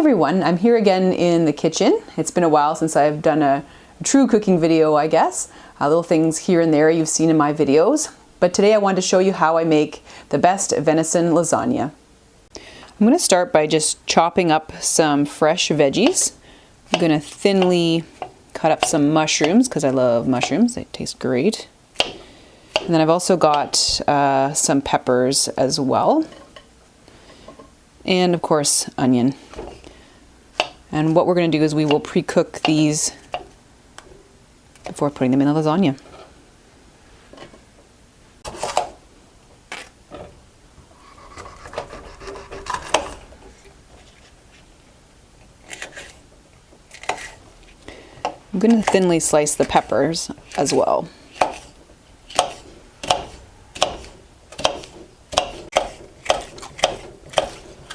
everyone, I'm here again in the kitchen. It's been a while since I've done a true cooking video, I guess. Little things here and there you've seen in my videos. But today I wanted to show you how I make the best venison lasagna. I'm going to start by just chopping up some fresh veggies. I'm going to thinly cut up some mushrooms because I love mushrooms. They taste great. And then I've also got some peppers as well. And of course, onion. And what we're going to do is we will pre-cook these before putting them in the lasagna. I'm going to thinly slice the peppers as well.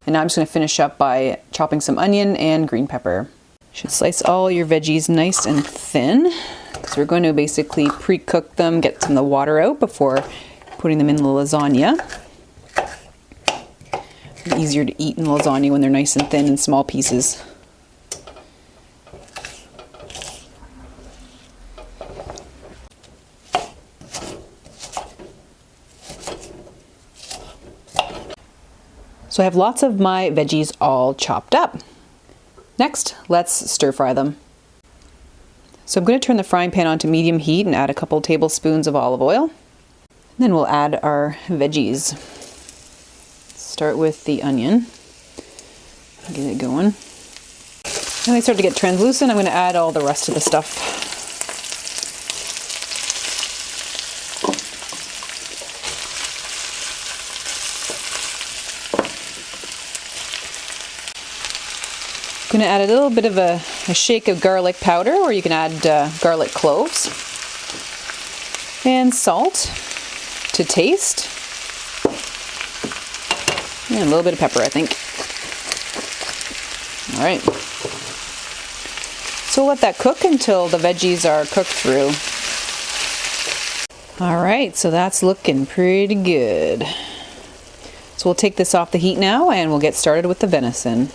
And now I'm just going to finish up by chopping some onion and green pepper. You should slice all your veggies nice and thin because we're going to basically pre-cook them, get some of the water out before putting them in the lasagna. It's easier to eat in lasagna when they're nice and thin in small pieces. So I have lots of my veggies all chopped up. Next, let's stir fry them. So I'm going to turn the frying pan on to medium heat and add a couple tablespoons of olive oil. Then we'll add our veggies. Start with the onion. Get it going. When they start to get translucent, I'm going to add all the rest of the stuff. I'm going to add a little bit of a shake of garlic powder, or you can add garlic cloves, and salt to taste, and a little bit of pepper, I think. All right, so we'll let that cook until the veggies are cooked through. All right, so that's looking pretty good. So we'll take this off the heat now and we'll get started with the venison.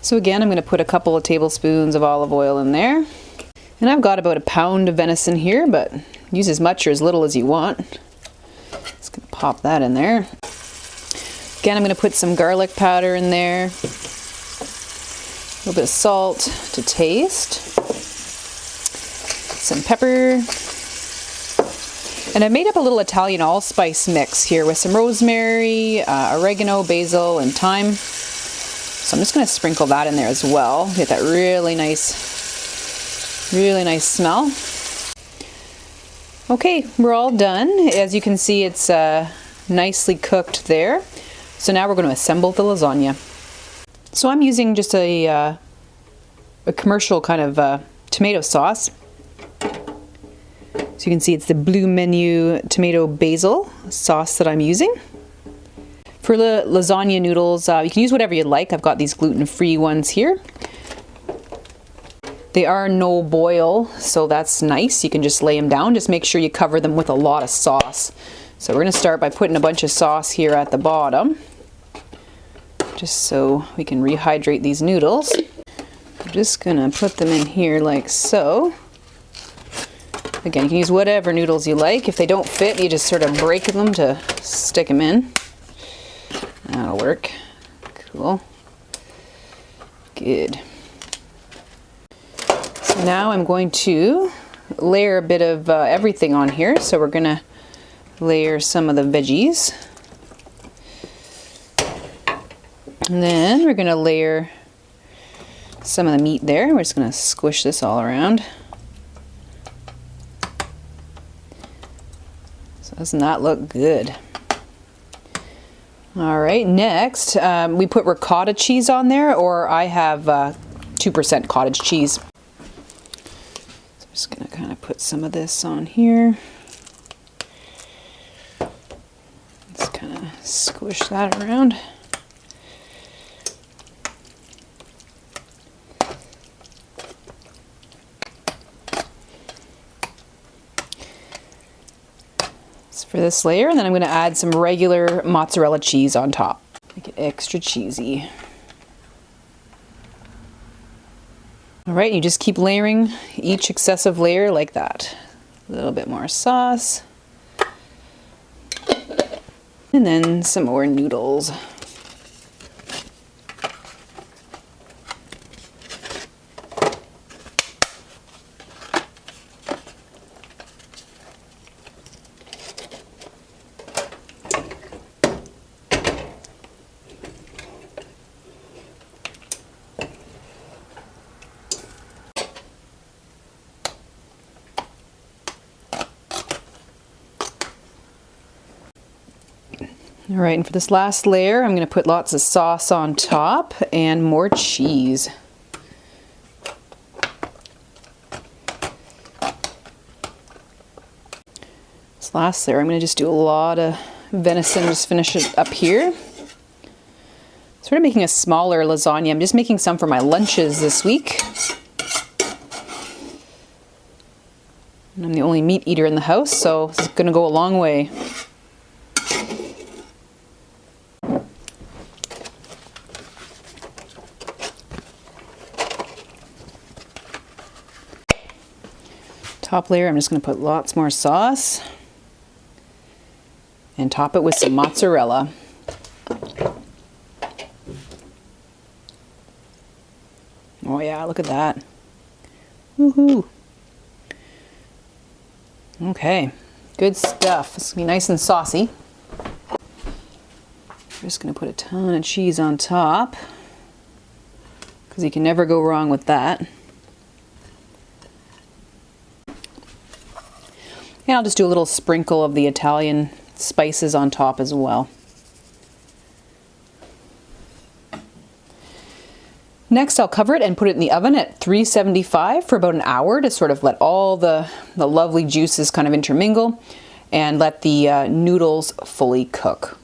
So again, I'm going to put a couple of tablespoons of olive oil in there. And I've got about a pound of venison here, but use as much or as little as you want. Just going to pop that in there. Again, I'm going to put some garlic powder in there. A little bit of salt to taste. Some pepper. And I made up a little Italian allspice mix here with some rosemary, oregano, basil, and thyme. So I'm just going to sprinkle that in there as well. Get that really nice smell. Okay, we're all done. As you can see, it's nicely cooked there. So now we're going to assemble the lasagna. So I'm using just a commercial kind of tomato sauce. So you can see it's the Blue Menu tomato basil sauce that I'm using. For the lasagna noodles, you can use whatever you like. I've got these gluten-free ones here. They are no boil, so that's nice. You can just lay them down. Just make sure you cover them with a lot of sauce. So we're going to start by putting a bunch of sauce here at the bottom, just so we can rehydrate these noodles. I'm just going to put them in here like so. Again, you can use whatever noodles you like. If they don't fit, you just sort of break them to stick them in. That'll work. Cool. Good. So now I'm going to layer a bit of everything on here. So we're going to layer some of the veggies. And then we're going to layer some of the meat there. We're just going to squish this all around. So doesn't that look good? All right, next we put ricotta cheese on there, or I have 2% cottage cheese. So I'm just going to kind of put some of this on here. Just kind of squish that around. For this layer, and then I'm going to add some regular mozzarella cheese on top. Make it extra cheesy. All right, you just keep layering each excessive layer like that. A little bit more sauce. And then some more noodles. All right, and for this last layer, I'm going to put lots of sauce on top and more cheese. This last layer, I'm going to just do a lot of venison, just finish it up here. Sort of making a smaller lasagna. I'm just making some for my lunches this week. And I'm the only meat eater in the house, so this is going to go a long way. Top layer, I'm just going to put lots more sauce and top it with some mozzarella. Oh yeah, look at that. Woohoo! Okay, good stuff. It's going to be nice and saucy. I'm just going to put a ton of cheese on top because you can never go wrong with that. And I'll just do a little sprinkle of the Italian spices on top as well. Next, I'll cover it and put it in the oven at 375 for about an hour to sort of let all the lovely juices kind of intermingle and let the noodles fully cook.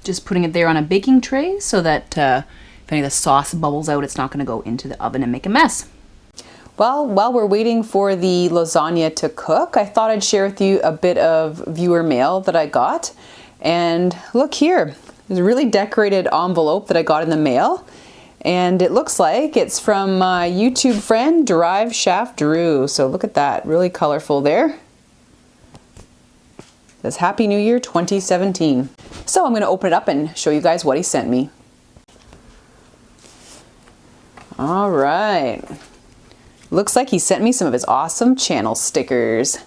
Just putting it there on a baking tray so that if any of the sauce bubbles out, it's not going to go into the oven and make a mess. Well, while we're waiting for the lasagna to cook, I thought I'd share with you a bit of viewer mail that I got. And look here, there's a really decorated envelope that I got in the mail. And it looks like it's from my YouTube friend, Drive Shaft Drew. So look at that, really colorful there. It says Happy New Year 2017. So I'm going to open it up and show you guys what he sent me. All right. Looks like he sent me some of his awesome channel stickers.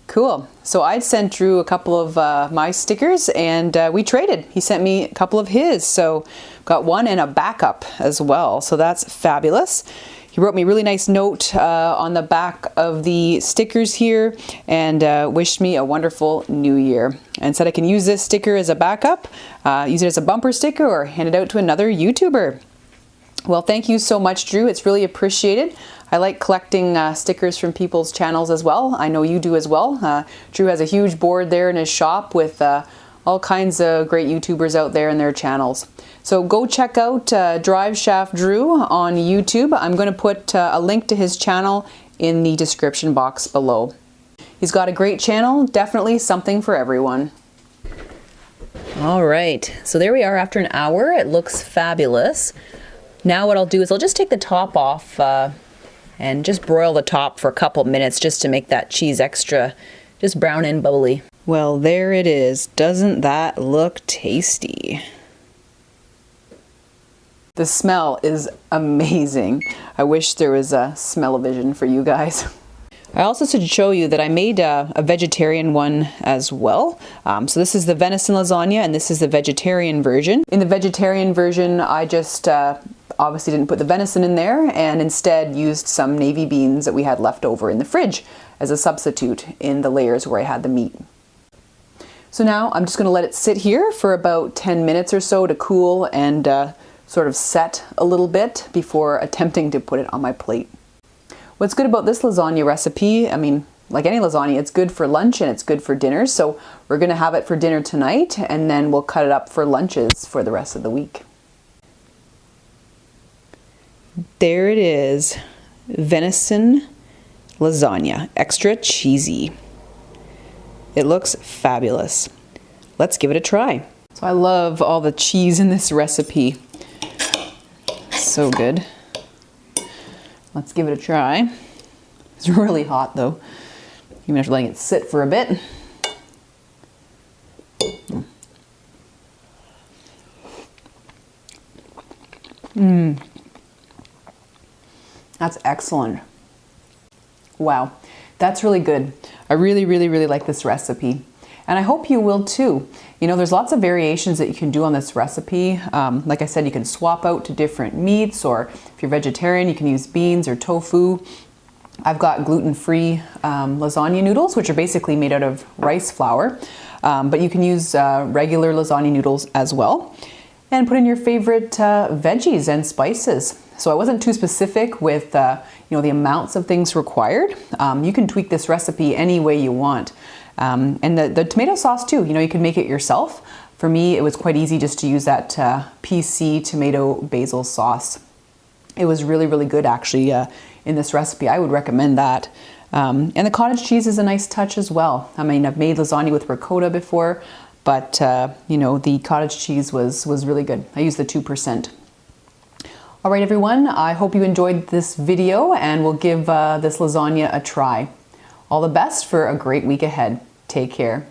Cool. So I sent Drew a couple of my stickers and we traded. He sent me a couple of his. So got one and a backup as well. So that's fabulous. He wrote me a really nice note on the back of the stickers here and wished me a wonderful new year and said I can use this sticker as a backup, use it as a bumper sticker or hand it out to another YouTuber. Well, thank you so much, Drew. It's really appreciated. I like collecting stickers from people's channels as well. I know you do as well. Drew has a huge board there in his shop with all kinds of great YouTubers out there and their channels. So go check out Drive Shaft Drew on YouTube. I'm going to put a link to his channel in the description box below. He's got a great channel, definitely something for everyone. All right, so there we are after an hour. It looks fabulous. Now what I'll do is I'll just take the top off and just broil the top for a couple minutes just to make that cheese extra just brown and bubbly. Well, there it is. Doesn't that look tasty? The smell is amazing. I wish there was a smell-o-vision for you guys. I also should show you that I made a vegetarian one as well. So this is the venison lasagna and this is the vegetarian version. In the vegetarian version, I just obviously didn't put the venison in there and instead used some navy beans that we had left over in the fridge as a substitute in the layers where I had the meat. So now I'm just going to let it sit here for about 10 minutes or so to cool and sort of set a little bit before attempting to put it on my plate. What's good about this lasagna recipe, I mean, like any lasagna, it's good for lunch and it's good for dinner. So we're going to have it for dinner tonight and then we'll cut it up for lunches for the rest of the week. There it is, venison lasagna, extra cheesy. It looks fabulous. let's give it a try. So I love all the cheese in this recipe. So good. Let's give it a try. It's really hot though. Even after letting it sit for a bit. That's excellent. Wow, that's really good. I really, really, really like this recipe. And I hope you will too. You know, there's lots of variations that you can do on this recipe. Like I said, you can swap out to different meats, or if you're vegetarian, you can use beans or tofu. I've got gluten-free lasagna noodles, which are basically made out of rice flour. But you can use regular lasagna noodles as well. And put in your favorite veggies and spices. So I wasn't too specific with the amounts of things required. You can tweak this recipe any way you want. And the tomato sauce too, you can make it yourself. For me, it was quite easy just to use that PC tomato basil sauce. It was really, really good actually in this recipe. I would recommend that. And the cottage cheese is a nice touch as well. I mean, I've made lasagna with ricotta before, but the cottage cheese was really good. I used the 2%. All right, everyone, I hope you enjoyed this video and we'll give this lasagna a try. All the best for a great week ahead. Take care.